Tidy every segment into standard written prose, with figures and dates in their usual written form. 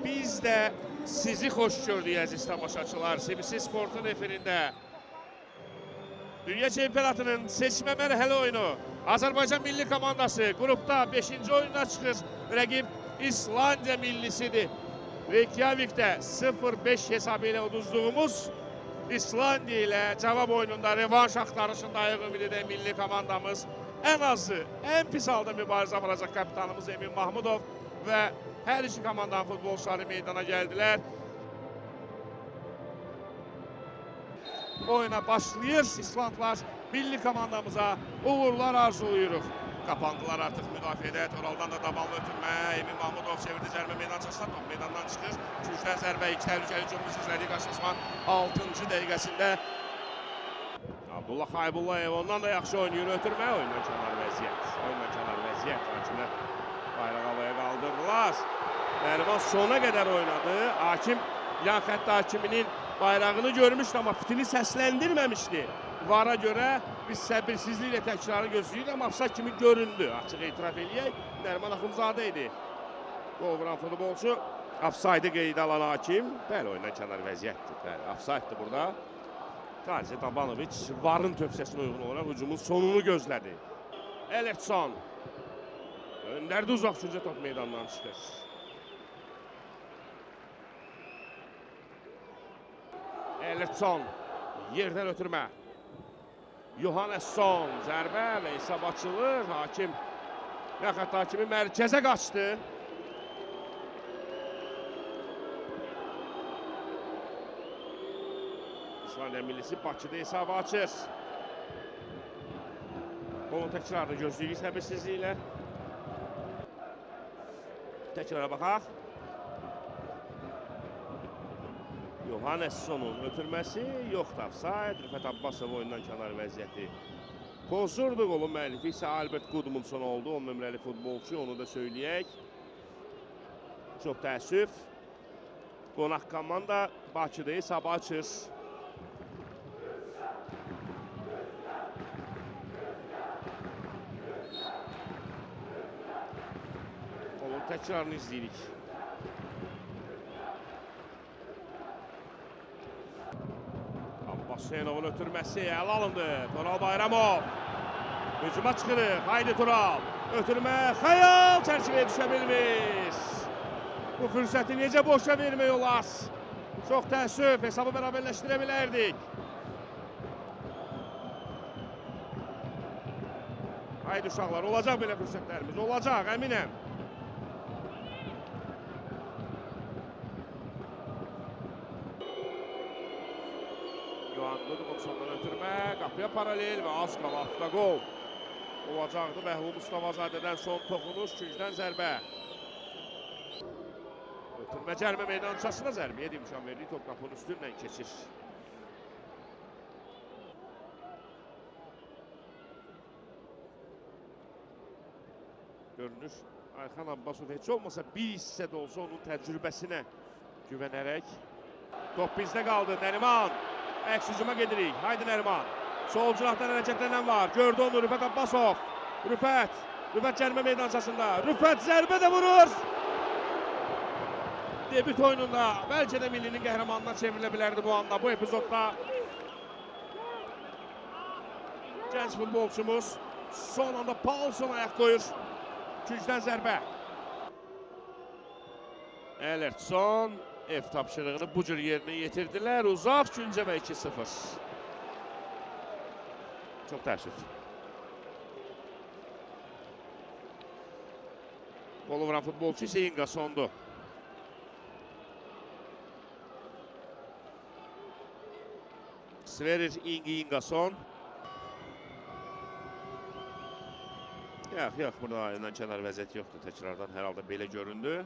Biz de sizi hoş gördük əziz tamaşaçılar. CBC Sport'un efirində Dünya Çempionatının seçmə mərhələ oyunu Azərbaycan milli komandası qrupda 5-ci oyuna çıxır. Rəqib İslandiya millisidir. Reykjavik'də 0-5 hesabı ilə uduzduğumuz İslandiya ilə cavab oyununda revanş axtarışındayıq. Ümid edən milli komandamız ən azı, ən pis halda mübarizə aparacaq kapitanımız Emin Mahmudov və hər iki komandanın futbolçuları meydana gəldilər. Oyuna başlayır İslandlar. Milli komandamıza uğurlar arzulayırıq. Kapandılar artıq müdafiədə. Toraldan da dabanlı ötürmə. Emin Mahmudov çevirdi cərimə meydançasına. Top meydandan çıxır. Gücdən zərbə, iki təhlükəli cümbüş izlədiyi qarşılaşma 6-cı dəqiqəsində. Abdullah Xaybullayev ondan da yaxşı oynayır. Ötürmə, oyundan kənar vəziyyət. Oyundan kənar vəziyyət. Hakimlər bayraq havaya qaldırdılar. Nəriman sona qədər oynadı. Hakim yan xətt hakiminin bayrağını görmüşdü, amma fitini səsləndirməmişdi. Vara görə biz səbirsizliklə təkrarı gözləyirik, amma afsayt kimi göründü. Açıq etiraf eləyək, Nəriman Axundzadə idi. Qol vuran futbolçu, afsaydı qeydə alan hakim. Bəli, oyundan kənar vəziyyətdir. Bəli, afsaytdır burada. Qazi Dabanoviç varın tövsiyəsinə uyğun olaraq hücumun sonunu gözlədi. Ellertson göndərdi uzaq üçüncü top meydandan çıxır. Ellertson yerdən ötürmə. Yohannesson zərbə və hesab açılır. Hakim, yaxud hakimi mərkəzə qaçdı. İslandiya millisi Bakıda hesabı açır. Onun təkrarını gözləyirik səbirsizliklə. Təkrara baxaq. Yohannessonun ötürməsi yoxdur. Afsayt. Rüfət Abbasov oyundan kənar vəziyyəti pozurdu. Qolun müəllifi isə Albert Gudmundsson oldu. 10 nömrəli futbolçu, onu da söyləyək. Çox təəssüf. Qonaq komanda Bakıda hesabı açır. Onun təkrarını izləyirik. Hüseynovun ötürməsi əl alındı. Tural Bayramov. Hücuma çıxırıq. Haydi Tural. Ötürmə. Xəyal çərçivəyə düşə bilmiş. Bu fürsəti necə boşa vermək olar? Çox təəssüf. Hesabı bərabərləşdirə bilərdik. Haydi uşaqlar. Olacaq belə fürsətlərimiz. Olacaq, əminəm. Gudmundsondan ötürmə, qapıya paralel və az qala avtogol olacaqdı. Bəhlul Mustafazadədən son toxunuş, küncdən zərbə. Ötürmə cərimə meydançasına zərbəyə imkan verdiyi top qapının üstündən keçir. Görünür, Ayxan Abbasov heç olmasa bir hissə də olsa onun təcrübəsinə güvənərək. Top bizdə qaldı, Nəriman. Əks hücuma gedirik. Haydi Nəriman. Sol cinahdan hərəkətlənən var. Gördü onu Rüfət Abbasov. Rüfət cərimə meydançasında. Rüfət zərbə də vurur. Debüt oyununda bəlkə də millinin qəhrəmanına çevrilə bilərdi bu anda, bu epizodda. Gənc futbolçumuz son anda Paulson ayaq qoyur. Küncdən zərbə. Ellertson ev tapşırığını bu cür yerinə yetirdilər. Uzaq güncə və 2-0. Çox təəssüf. Qolu vuran futbolçu isə İnqasondur. Sverrir İnqason. Yox, burada ayından kənar vəziyyət yoxdur. Təkrardan hər halda belə göründü.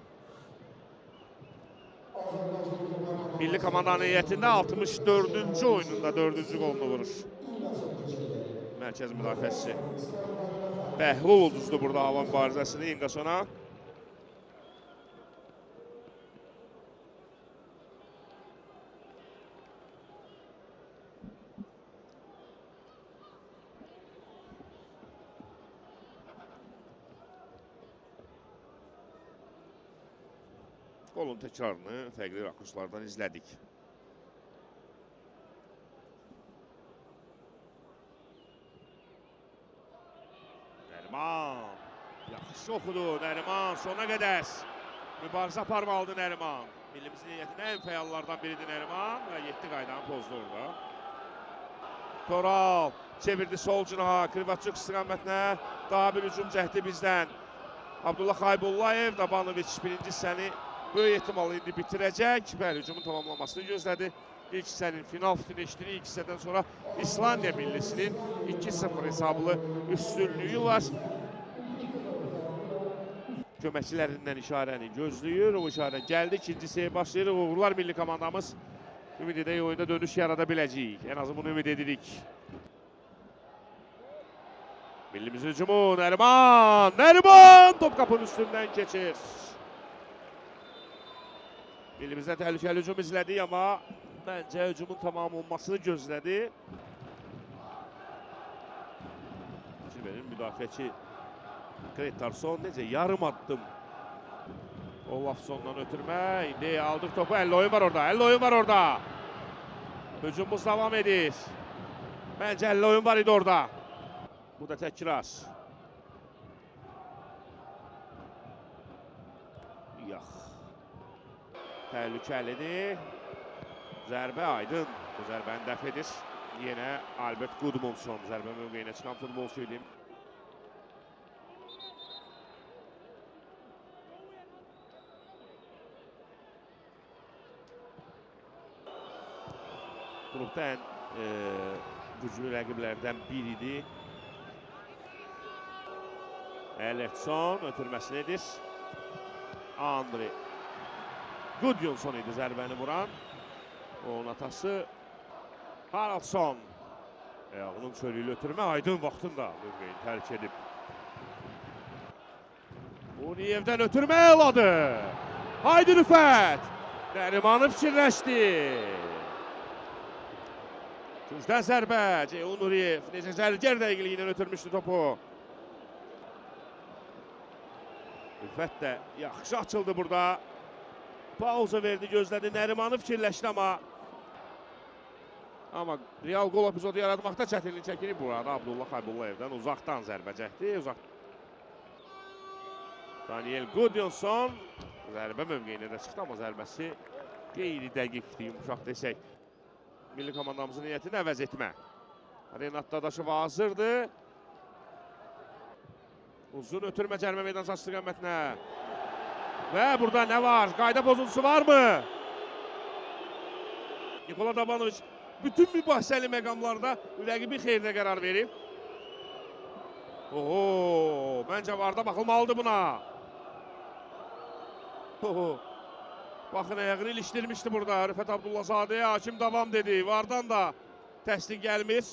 Milli komandanın heyətində 64-cü oyununda 4-cü qolunu vurur. Mərkəz müdafiəçisi Bəhlul ulduzdu burada hava mübarizəsini İnqasona. Qolun təkrarını fərqli rakurslardan izlədik. Nəriman. Yaxşı oxudu Nəriman. Sona qədər mübarizə aparmalıdır Nəriman. Millimizin heyətinin ən fəallardan biridir Nəriman və 7 qaydanı pozdu orada. Toral çevirdi sol cinaha, Krivatçuk istiqamətinə daha bir hücum cəhdi bizdən. Abdullah Xaybullayev, Dabanoviç birinci hissəni böyük ehtimal indi bitirəcək. Bəli, hücumun tamamlanmasını gözlədi. İlk hissənin final fitini eşitdiyi ilk hissədən sonra İslandiya millisinin 2-0 hesablı üstünlüyü var. Köməkçilərindən işarəni gözləyir. O işarə gəldi. İkinci hissəyə başlayırıq. Uğurlar milli komandamız. Ümid edək oyunda dönüş yarada biləcəyik. En azı bunu ümid edirik. Millimizin hücumu Nəriman. Nəriman top qapının üstündən keçir. Millimizdə təhlükəli hücum izlədik, amma məncə hücumun tamam olmasını gözlədi. Cibenin müdafiəçi Kretarson necə yarım addım Olafsondan ötürmə. İndi aldıq topu. 50 oyun var orada. 50 oyun var orada. Hücumumuz devam edir. Məncə 50 oyun var idi orada. Bu da təkrar. Yox. Təhlükəlidir. Zərbə aydın. Bu zərbəni dəf edir. Yenə Albert Gudmundsson zərbə mövqeyinə çıxan futbolçu idi. Qrupda ən güclü rəqiblərdən biridir. Ellefson ötürməsini edir. Andri Gudmundsson idi zərbəni vuran. Onun atası Haraldsson. Ayağının çölüyle ötürmə aydın vaxtında mövqeyini tərk edib. Uniyevdən ötürmə eladı. Haydi Rüfət. Nərimanı fikirləşdi. Küncdən zərbə. Ceyhun Nuriyev necə zərgər dəqiqliyi ilə ötürmüşdü topu. Rüfət də yaxşı açıldı burada. Pauza verdi, gözlədi. Nərimanı fikirləşdi amma real gol epizodu yaratmaqda çətinlik çəkilib burada. Abdullah Xaybulayevdən uzaqdan zərbə çəkdi. Daniel Gudmundsson zərbə mövqeyinə də çıxdı, amma zərbəsi qeyri-dəqiqdir, yumuşaq desək. Milli komandamızın niyyətini əvəz etmə. Renat Dadaşov hazırdır. Uzun ötürmə cərimə meydan istiqamətinə. Və burada nə var? Qayda pozuntusu varmı? Nikola Dabanoviç bütün mübahisəli məqamlarda rəqibin xeyrinə qərar verib. Oho, məncə varda baxılmalıdır buna. Oho. Baxın, ayağını ilişdirmişdi burada Rüfət Abdullahzadəyə. Hakim davam dedi. Vardan da təsdiq gəlmir.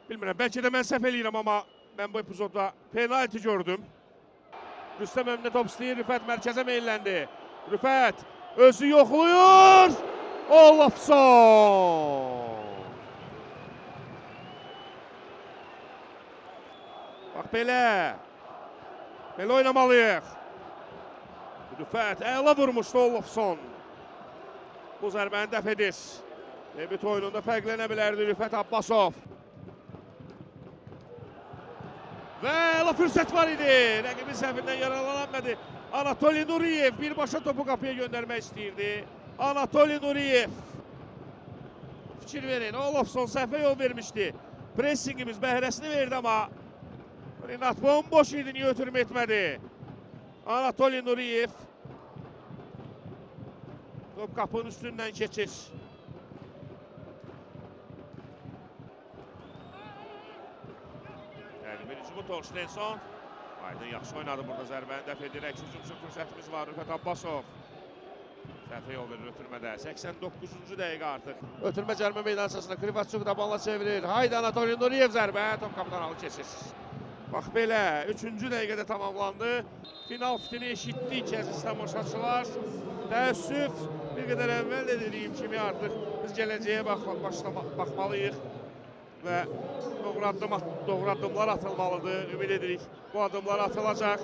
Bilmirəm, bəlkə də mən səhv eləyirəm, amma mən bu epizodda penalti gördüm. Rüstəm önündə top istəyir. Rüfət mərkəzə meyilləndi. Rüfət özü yoxluyur. Olafsson. Bax belə. Belə oynamalıyıq. Rüfət əla vurmuşdu Olafsson. Bu zərbəni dəf edir. Debüt oyununda fərqlənə bilərdi Rüfət Abbasov. Və əla fürsət var idi. Rəqibin səhvindən yaralanamadı. Anatoli Nuriyev birbaşa topu qapıya göndərmək istəyirdi. Anatoli Nuriyev. Fikir verin, Olafsson səhvə yol vermişdi. Pressingimiz bəhrəsini verdi, amma Renat bomboş idi, niyə ötürmə etmədi? Anatoli Nuriyev. Top qapının üstündən keçir. Yəni bir hücumu Torstenson. Aydın yaxşı oynadı burada, zərbəni dəf edir. Əks hücumçu fürsətimiz var. Rüfət Abbasov. Səhvə yol verir ötürmədə. 89-cu dəqiqə artıq. Ötürmə cərimə meydançasında Krivatçuk dabanla çevirir. Haydi Anatoli Nuriyev zərbə. Top qapıdan alıb keçir. Bax belə, 3-cü dəqiqədə tamamlandı. Final fitini eşitdik əziz tamaşaçılar. Təəssüf, bir qədər əvvəl də dediyim kimi artıq biz gələcəyə baxmalıyıq və doğru addımlar atılmalıdır. Ümid edirik, bu addımlar atılacaq.